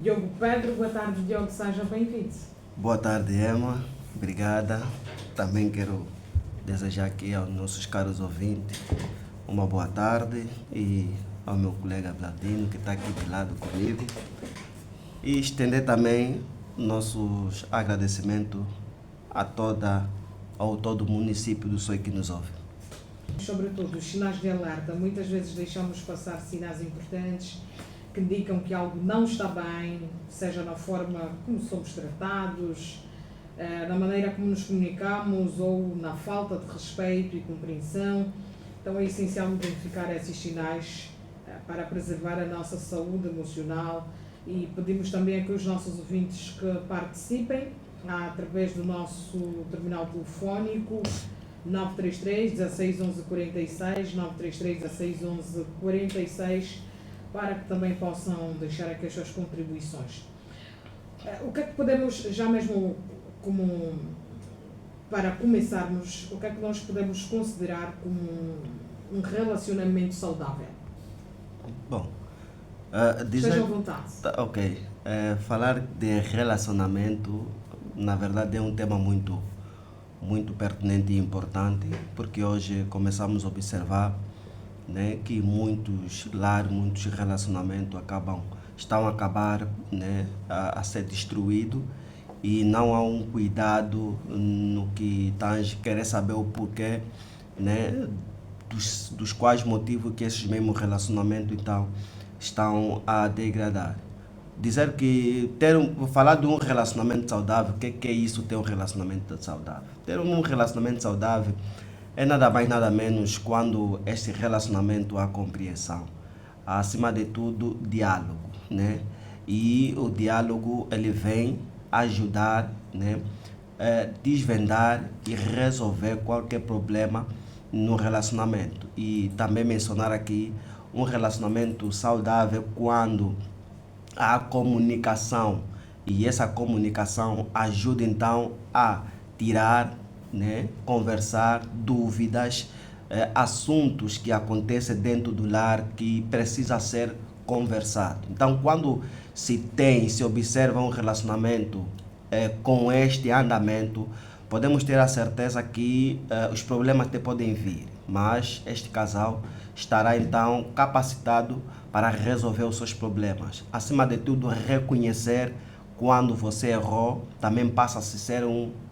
Diogo Pedro, boa tarde, Diogo, seja bem-vindo. Boa tarde, Emma. Obrigada. Também quero desejar aqui aos nossos caros ouvintes uma boa tarde e ao meu colega Vladino que está aqui de lado comigo. E estender também nossos agradecimentos a ao todo o município do Soe que nos ouve. Sobretudo, os sinais de alerta. Muitas vezes deixamos passar sinais importantes que indicam que algo não está bem, seja na forma como somos tratados, na maneira como nos comunicamos ou na falta de respeito e compreensão. Então é essencial identificar esses sinais para preservar a nossa saúde emocional e pedimos também a que os nossos ouvintes que participem através do nosso terminal telefónico 933 16 11 46, 933 16 11 46, para que também possam deixar aqui as suas contribuições. O que é que podemos, já mesmo como para começarmos, o que é que nós podemos considerar como um relacionamento saudável? Bom, Estejam à vontade. Ok. Falar de relacionamento, na verdade, é um tema muito pertinente e importante, porque hoje começamos a observar, né, que muitos lares, muitos relacionamentos estão a acabar, né, a ser destruídos e não há um cuidado no que tange querer saber o porquê, né, dos quais motivos que esses mesmos relacionamentos então estão a degradar. Dizer que falar de um relacionamento saudável, o que é isso ter um relacionamento saudável? Ter um relacionamento saudável é nada mais nada menos quando este relacionamento há compreensão, há, acima de tudo diálogo, né? E o diálogo ele vem ajudar, né, desvendar e resolver qualquer problema no relacionamento. E também mencionar aqui um relacionamento saudável quando a comunicação e essa comunicação ajuda então a tirar, né, conversar dúvidas, assuntos que acontecem dentro do lar que precisa ser conversado. Então, quando se observa um relacionamento com este andamento, podemos ter a certeza que os problemas até podem vir, mas este casal estará então capacitado para resolver os seus problemas. Acima de tudo, reconhecer quando você errou, também passa a ser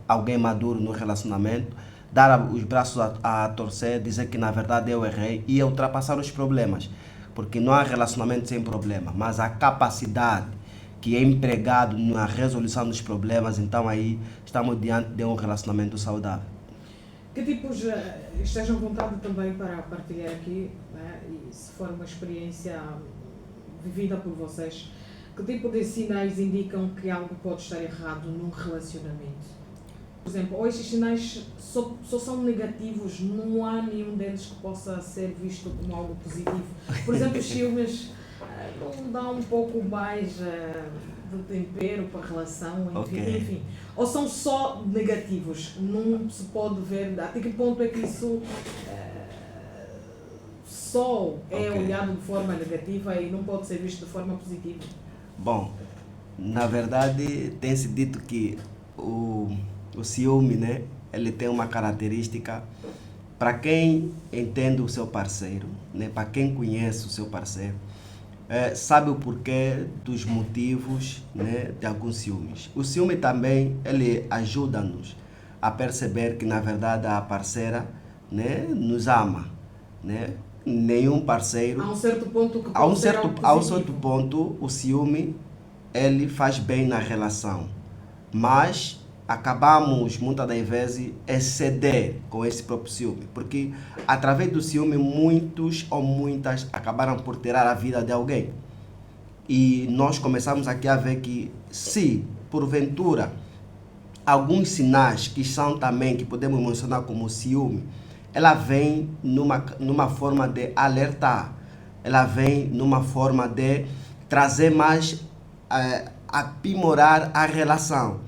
alguém maduro no relacionamento, dar os braços a torcer, dizer que na verdade eu errei e ultrapassar os problemas, porque não há relacionamento sem problema, mas a capacidade que é empregado na resolução dos problemas, então aí estamos diante de um relacionamento saudável. Que tipos, estejam à vontade também para partilhar aqui, né, e se for uma experiência vivida por vocês, que tipo de sinais indicam que algo pode estar errado num relacionamento? Por exemplo, ou estes sinais só são negativos, não há nenhum deles que possa ser visto como algo positivo. Por exemplo, os ciúmes não dá um pouco mais de tempero para a relação, enfim. Ou são só negativos, não se pode ver até que ponto é que isso só é olhado de forma negativa e não pode ser visto de forma positiva. Bom, na verdade tem-se dito que o ciúme, né, ele tem uma característica para quem entende o seu parceiro, né, para quem conhece o seu parceiro, sabe o porquê dos motivos, né, de alguns ciúmes. O ciúme também ele ajuda-nos a perceber que na verdade a parceira, né, nos ama, né? Nenhum parceiro. Há um certo ponto que pode ser algo a um certo ponto o ciúme ele faz bem na relação, mas acabamos muitas das vezes exceder com esse próprio ciúme, porque através do ciúme muitos ou muitas acabaram por tirar a vida de alguém. E nós começamos aqui a ver que se porventura alguns sinais que são também, que podemos mencionar como ciúme, ela vem numa forma de alertar, ela vem numa forma de trazer mais, aprimorar a relação.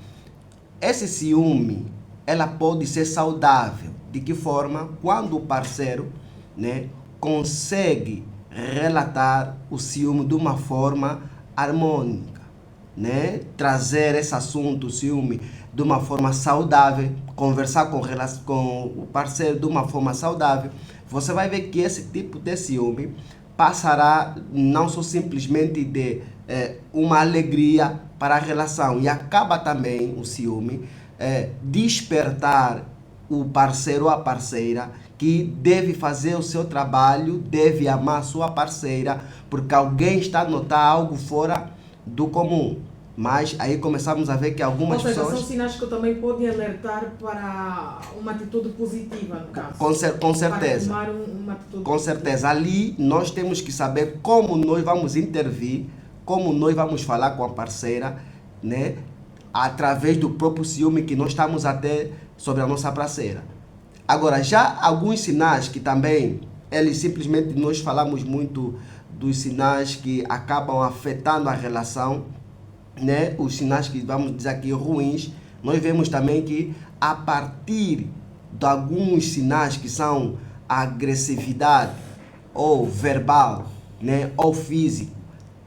Esse ciúme, ela pode ser saudável. De que forma? Quando o parceiro, né, consegue relatar o ciúme de uma forma harmônica. né, trazer esse assunto, o ciúme, de uma forma saudável, conversar com o parceiro de uma forma saudável, você vai ver que esse tipo de ciúme passará não só simplesmente de uma alegria para a relação, e acaba também o ciúme despertar o parceiro ou a parceira que deve fazer o seu trabalho, deve amar a sua parceira, porque alguém está a notar algo fora do comum. Mas aí começamos a ver que algumas pessoas... são sinais que também podem alertar para uma atitude positiva, no caso. Com certeza. Para tomar uma atitude com certeza. Ali nós temos que saber como nós vamos intervir, como nós vamos falar com a parceira, né? Através do próprio ciúme que nós estamos a ter sobre a nossa parceira. Agora, já alguns sinais que também, eles simplesmente, nós falamos muito dos sinais que acabam afetando a relação, né? Os sinais que vamos dizer aqui ruins, nós vemos também que a partir de alguns sinais que são agressividade ou verbal, né? Ou físico,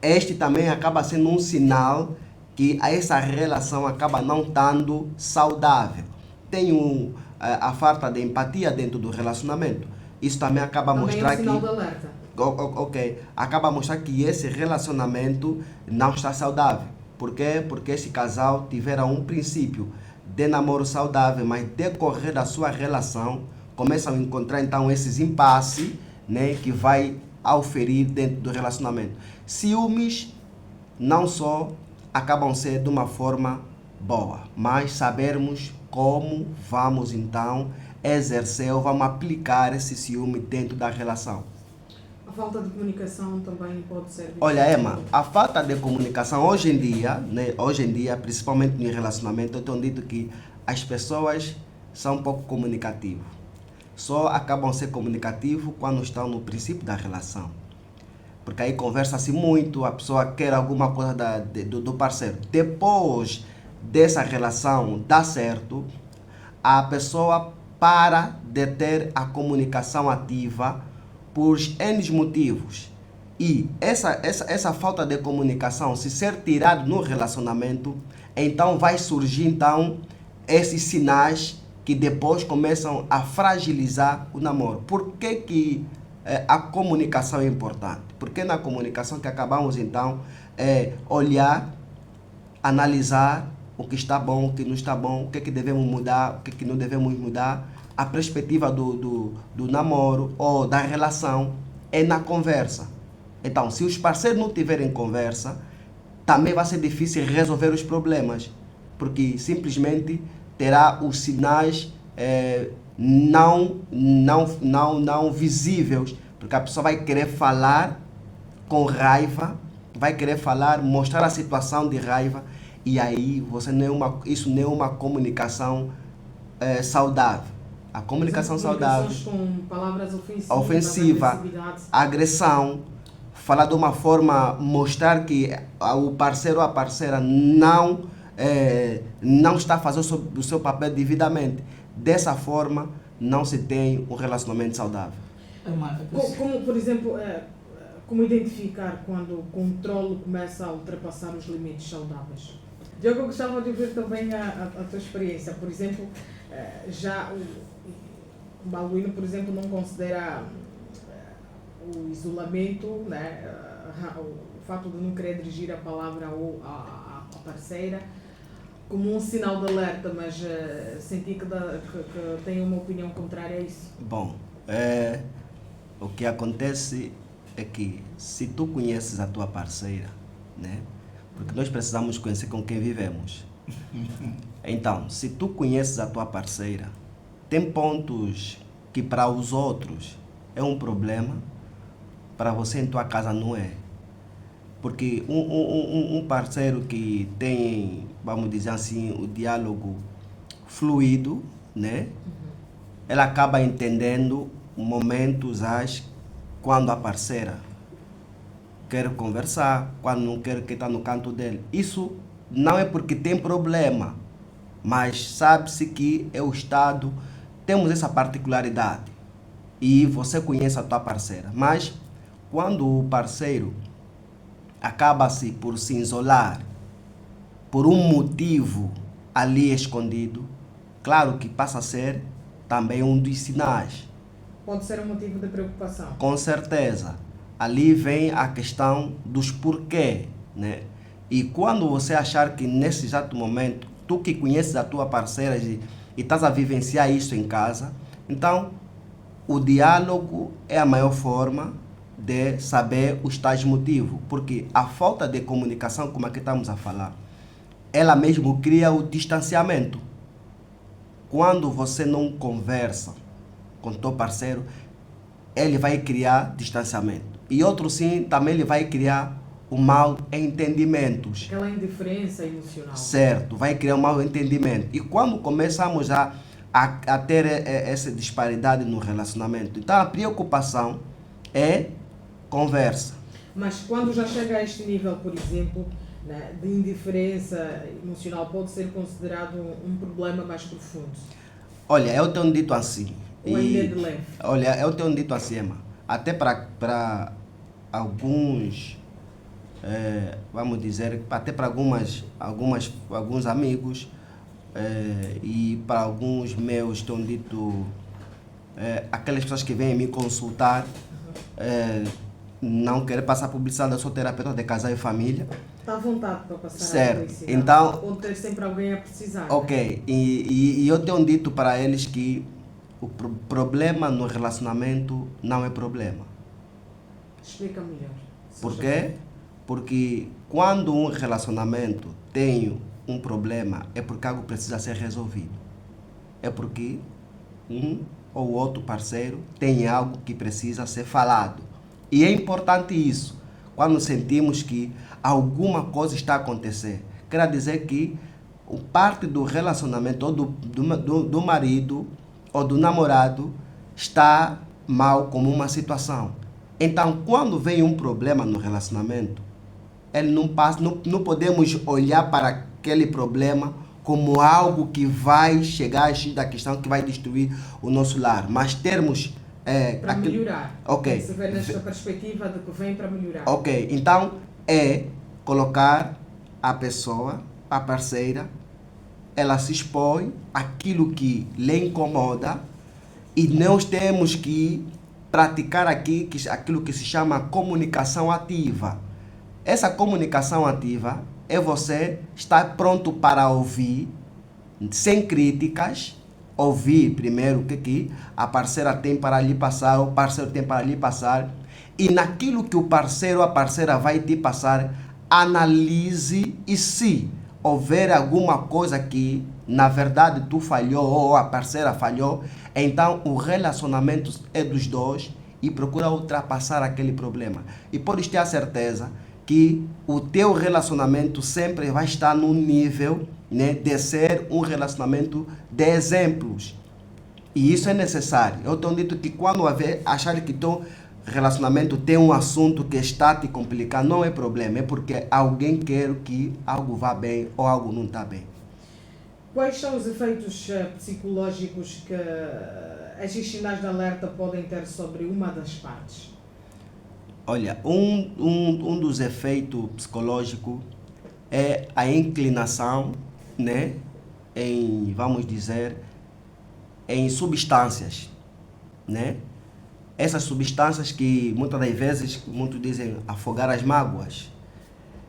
este também acaba sendo um sinal que essa relação acaba não estando saudável. Tem a falta de empatia dentro do relacionamento. Isso também acaba a mostrar é um sinal de alerta. Ok, acaba a mostrar que esse relacionamento não está saudável. Por quê? Porque esse casal tiveram um princípio de namoro saudável, mas decorrer da sua relação começam a encontrar então esses impasses, né, que vai auferir dentro do relacionamento. Ciúmes não só acabam ser de uma forma boa, mas sabermos como vamos então exercer ou vamos aplicar esse ciúme dentro da relação. A falta de comunicação também pode ser... Olha, Emma, a falta de comunicação hoje em dia, né, principalmente no relacionamento, eu tenho dito que as pessoas são um pouco comunicativas. Só acabam ser comunicativos quando estão no princípio da relação. Porque aí conversa-se muito, a pessoa quer alguma coisa do parceiro. Depois dessa relação dar certo, a pessoa para de ter a comunicação ativa por N motivos. E essa falta de comunicação, se ser tirado no relacionamento, então vai surgir então esses sinais que depois começam a fragilizar o namoro. Por que a comunicação é importante? Porque na comunicação que acabamos então olhar, analisar o que está bom, o que não está bom, o que devemos mudar, o que não devemos mudar. A perspectiva do namoro ou da relação é na conversa. Então, se os parceiros não tiverem conversa, também vai ser difícil resolver os problemas, porque simplesmente terá os sinais não visíveis, porque a pessoa vai querer falar com raiva, vai querer falar, mostrar a situação de raiva, e aí isso não é uma comunicação saudável. A comunicação saudável, com palavras ofensiva, agressão, falar de uma forma, mostrar que o parceiro ou a parceira não está fazendo o seu papel devidamente. Dessa forma, não se tem um relacionamento saudável. Como, por exemplo, como identificar quando o controle começa a ultrapassar os limites saudáveis? Diogo, eu gostava de ouvir também a tua experiência. Por exemplo, já o Balduino, por exemplo, não considera o isolamento, né, o fato de não querer dirigir a palavra à parceira, como um sinal de alerta, mas senti que tem uma opinião contrária a isso. Bom, o que acontece é que se tu conheces a tua parceira, né, porque nós precisamos conhecer com quem vivemos. Então, se tu conheces a tua parceira, tem pontos que para os outros é um problema, para você em tua casa não é. Porque um parceiro que tem, vamos dizer assim, o diálogo fluido, né? Ele acaba entendendo momentos quando a parceira quer conversar, quando não quer que está no canto dele. Isso não é porque tem problema, mas sabe-se que é o estado, temos essa particularidade e você conhece a tua parceira. Mas quando o parceiro acaba-se por se isolar, por um motivo ali escondido, claro que passa a ser também um dos sinais. Pode ser um motivo de preocupação. Com certeza. Ali vem a questão dos porquê, né? E quando você achar que nesse exato momento, tu que conheces a tua parceira e estás a vivenciar isso em casa, então o diálogo é a maior forma de saber os tais motivos, porque a falta de comunicação, como aqui estamos a falar, ela mesmo cria o distanciamento. Quando você não conversa com teu parceiro, ele vai criar distanciamento. E outro sim, também ele vai criar o mal entendimentos. Aquela indiferença emocional. Certo, vai criar um mal entendimento. E quando começamos a ter essa disparidade no relacionamento, então a preocupação é conversa. Mas quando já chega a este nível, por exemplo, né, de indiferença emocional, pode ser considerado um problema mais profundo? Olha, eu tenho dito assim. Ou ainda é de leve? Olha, eu tenho dito assim, Emma, até para alguns, vamos dizer, até para alguns amigos e para alguns meus, tenho dito, aquelas pessoas que vêm me consultar, não querer passar publicidade, eu sou terapeuta de casal e família. Está à vontade para passar certo. a publicidade. Então, pode ter sempre alguém a precisar. Ok, e eu tenho dito para eles que o problema no relacionamento não é problema. Explica melhor. Por quê? Porque quando um relacionamento tem um problema, é porque algo precisa ser resolvido. É porque um ou outro parceiro tem algo que precisa ser falado. E é importante isso. Quando sentimos que alguma coisa está a acontecer, quer dizer que parte do relacionamento ou do marido ou do namorado está mal como uma situação. Então, quando vem um problema no relacionamento, ele não podemos olhar para aquele problema como algo que vai chegar a X da questão, que vai destruir o nosso lar, mas termos para melhorar. Ok. Tem que se ver nesta perspectiva de que vem para melhorar. Ok, então é colocar a pessoa, a parceira, ela se expõe aquilo que lhe incomoda e nós temos que praticar aqui aquilo que se chama comunicação ativa. Essa comunicação ativa é você estar pronto para ouvir, sem críticas, ouvir primeiro o que a parceira tem para lhe passar, o parceiro tem para lhe passar, e naquilo que o parceiro ou a parceira vai te passar, analise e se houver alguma coisa que na verdade tu falhou ou a parceira falhou, então o relacionamento é dos dois e procura ultrapassar aquele problema. E podes ter a certeza que o teu relacionamento sempre vai estar no nível, né, de ser um relacionamento de exemplos. E isso é necessário. Eu tenho dito que quando achar que teu relacionamento tem um assunto que está a te complicar, não é problema, é porque alguém quer que algo vá bem ou algo não está bem. Quais são os efeitos psicológicos que estes sinais de alerta podem ter sobre uma das partes? Olha, um dos efeitos psicológicos é a inclinação, né, vamos dizer, em substâncias, né? Essas substâncias que muitas das vezes, muitos dizem, afogar as mágoas.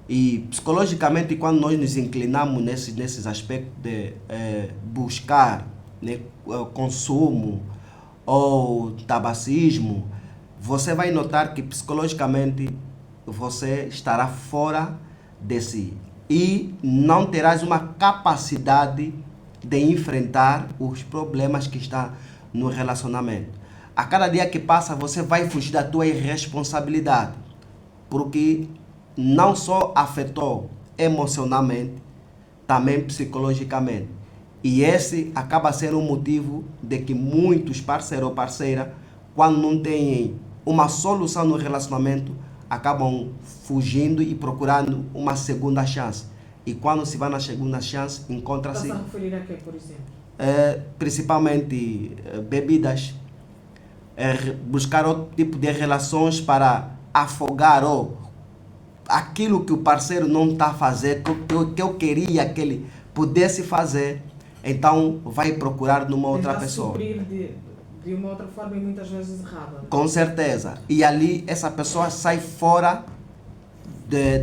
E psicologicamente, quando nós nos inclinamos nesses aspectos de buscar, né, consumo ou tabacismo, você vai notar que psicologicamente você estará fora de si e não terás uma capacidade de enfrentar os problemas que estão no relacionamento. A cada dia que passa, você vai fugir da tua irresponsabilidade, porque não só afetou emocionalmente, também psicologicamente. E esse acaba sendo um motivo de que muitos parceiros ou parceira, quando não têm uma solução no relacionamento, acabam fugindo e procurando uma segunda chance. E quando se vai na segunda chance, encontra-se... Está-se a referir a quê, por exemplo? Principalmente bebidas, buscar outro tipo de relações para afogar ou aquilo que o parceiro não está a fazer, que eu queria que ele pudesse fazer, então vai procurar numa outra Tentar pessoa. suprir de uma outra forma e muitas vezes errada. Com certeza. E ali essa pessoa sai fora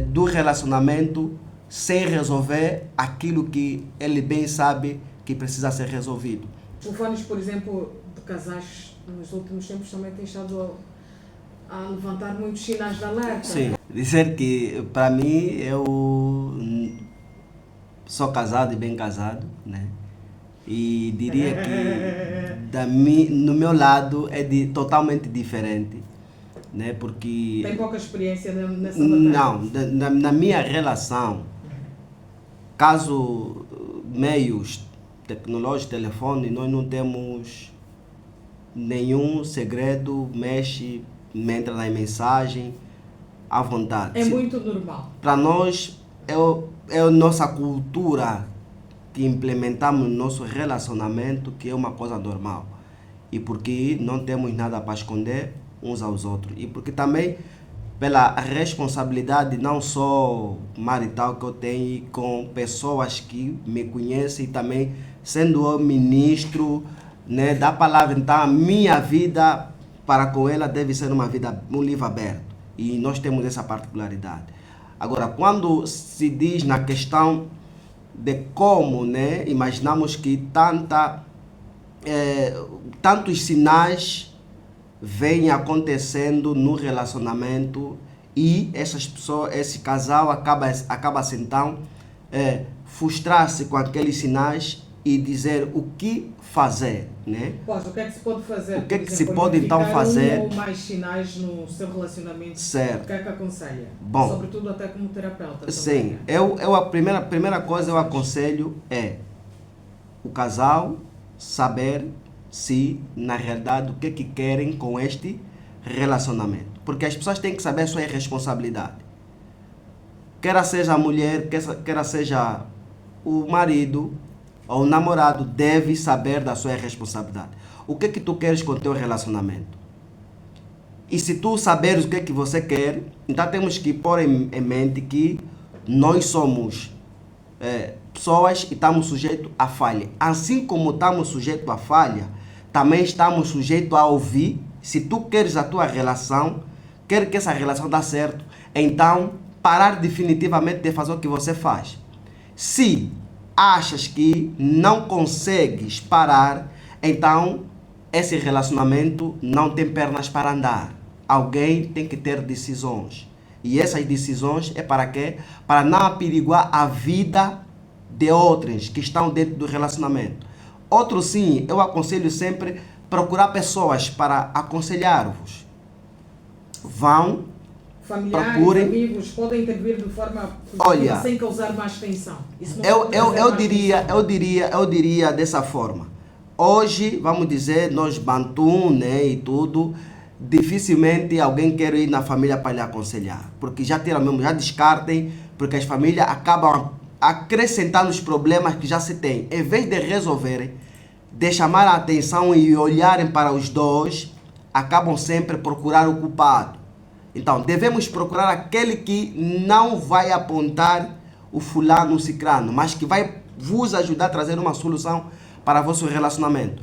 do relacionamento sem resolver aquilo que ele bem sabe que precisa ser resolvido. Os telefones, por exemplo, de casais nos últimos tempos também têm estado a levantar muitos sinais de alerta. Sim. Dizer que para mim eu sou casado e bem casado, né? E diria que no meu lado é totalmente diferente, né? Porque Tem pouca experiência nessa matéria. não, na minha relação, caso meios tecnológicos, telefone, nós não temos nenhum segredo, mexe, entra na mensagem à vontade. É muito normal. Para nós é a nossa cultura que implementamos no nosso relacionamento, que é uma coisa normal. E porque não temos nada para esconder uns aos outros. E porque também pela responsabilidade não só marital que eu tenho com pessoas que me conhecem, e também sendo eu ministro, né, da palavra, então a minha vida para com ela deve ser um livro aberto. E nós temos essa particularidade. Agora, quando se diz na questão de como, né, imaginamos que tantos sinais vêm acontecendo no relacionamento e essas pessoas, esse casal acaba-se então frustrar-se com aqueles sinais e dizer o que fazer, né? Pois, o que é que se pode fazer? O que é por que se exemplo, pode então identificar fazer? Um ou mais sinais no seu relacionamento. Certo. O que é que aconselha? Bom, sobretudo até como terapeuta. sim, Também. a primeira coisa eu aconselho é o casal saber se na realidade o que é que querem com este relacionamento. Porque as pessoas têm que saber a sua responsabilidade. Quer seja a mulher, quer seja o marido ou o namorado, deve saber da sua responsabilidade. O que é que tu queres com o teu relacionamento? E se tu saberes o que é que você quer, então temos que pôr em mente que nós somos pessoas e estamos sujeitos à falha. Assim como estamos sujeitos à falha, também estamos sujeitos a ouvir. Se tu queres a tua relação, quer que essa relação dê certo, então parar definitivamente de fazer o que você faz. Se achas que não consegues parar, então esse relacionamento não tem pernas para andar. Alguém tem que ter decisões. E essas decisões é para quê? Para não aperiguar a vida de outros que estão dentro do relacionamento. Outro sim, eu aconselho sempre procurar pessoas para aconselhar-vos. Vão, Familiares, procurem. amigos, podem intervir de forma Olha, sem causar mais tensão. Isso não pode trazer eu mais diria dessa forma. Hoje, vamos dizer, nós Bantu, né, e tudo, dificilmente alguém quer ir na família para lhe aconselhar. Porque já tiram mesmo, já descartem, porque as famílias acabam acrescentando os problemas que já se tem. Em vez de resolverem, de chamar a atenção e olharem para os dois, acabam sempre procurar o culpado. Então, devemos procurar aquele que não vai apontar o fulano, o cicrano, mas que vai vos ajudar a trazer uma solução para o vosso relacionamento.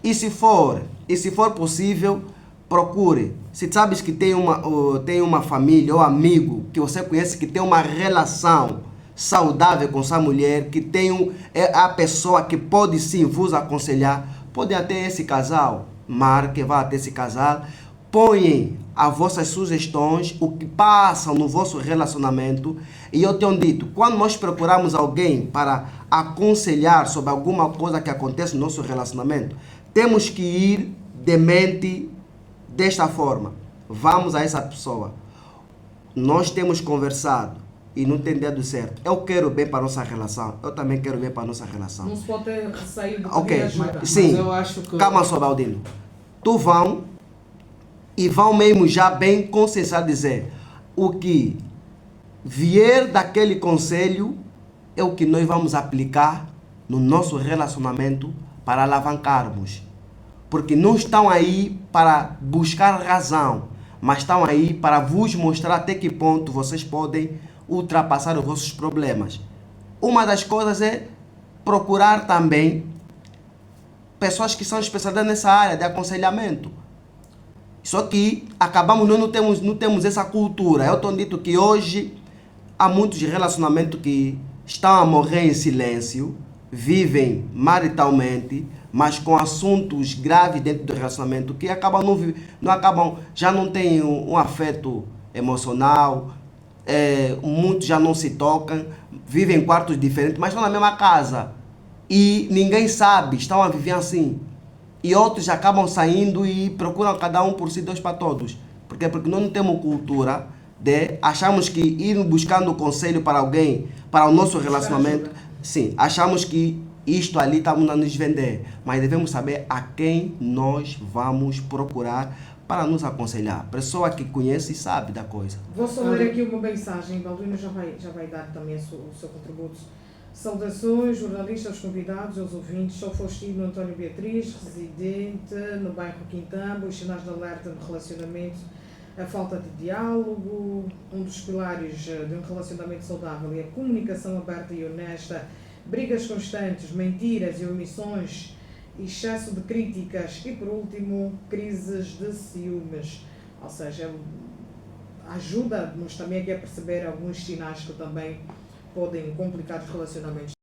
E se for possível, procure. Se sabes que tem uma família ou amigo que você conhece que tem uma relação saudável com sua mulher, que é a pessoa que pode sim vos aconselhar, pode até esse casal, marque, vá até esse casal, põem as vossas sugestões, o que passa no vosso relacionamento. E eu tenho dito, quando nós procuramos alguém para aconselhar sobre alguma coisa que acontece no nosso relacionamento, temos que ir de mente desta forma. Vamos a essa pessoa. Nós temos conversado e não tem dado certo. Eu quero bem para a nossa relação. Eu também quero bem para a nossa relação. Não se pode ter receio de Ok, pedir ajuda. sim. Mas eu acho que... Calma só, Baldino. Tu vão e vão mesmo já bem conscientizar dizer o que vier daquele conselho é o que nós vamos aplicar no nosso relacionamento para alavancarmos. Porque não estão aí para buscar razão, mas estão aí para vos mostrar até que ponto vocês podem ultrapassar os vossos problemas. Uma das coisas é procurar também pessoas que são especializadas nessa área de aconselhamento. Só que acabamos, nós não temos essa cultura. Eu estou dito que hoje há muitos relacionamentos que estão a morrer em silêncio, vivem maritalmente, mas com assuntos graves dentro do relacionamento que acabam já não têm um afeto emocional, muitos já não se tocam, vivem em quartos diferentes, mas estão na mesma casa. E ninguém sabe, estão a viver assim. E outros acabam saindo e procuram cada um por si, Deus para todos. Por quê? Porque nós não temos cultura de achamos que ir buscando conselho para alguém, para o nosso relacionamento, sim, achamos que isto ali estamos a nos vender. Mas devemos saber a quem nós vamos procurar para nos aconselhar. Pessoa que conhece e sabe da coisa. Vou só ler aqui uma mensagem, Balduino já vai dar também o seu contributo. Saudações, jornalistas, convidados, aos ouvintes. Sou Faustino António Beatriz, residente no bairro Quintambo. Os sinais de alerta no relacionamento, a falta de diálogo. Um dos pilares de um relacionamento saudável é a comunicação aberta e honesta. Brigas constantes, mentiras e omissões, excesso de críticas e, por último, crises de ciúmes. Ou seja, ajuda-nos também aqui a perceber alguns sinais que também podem complicar os relacionamentos.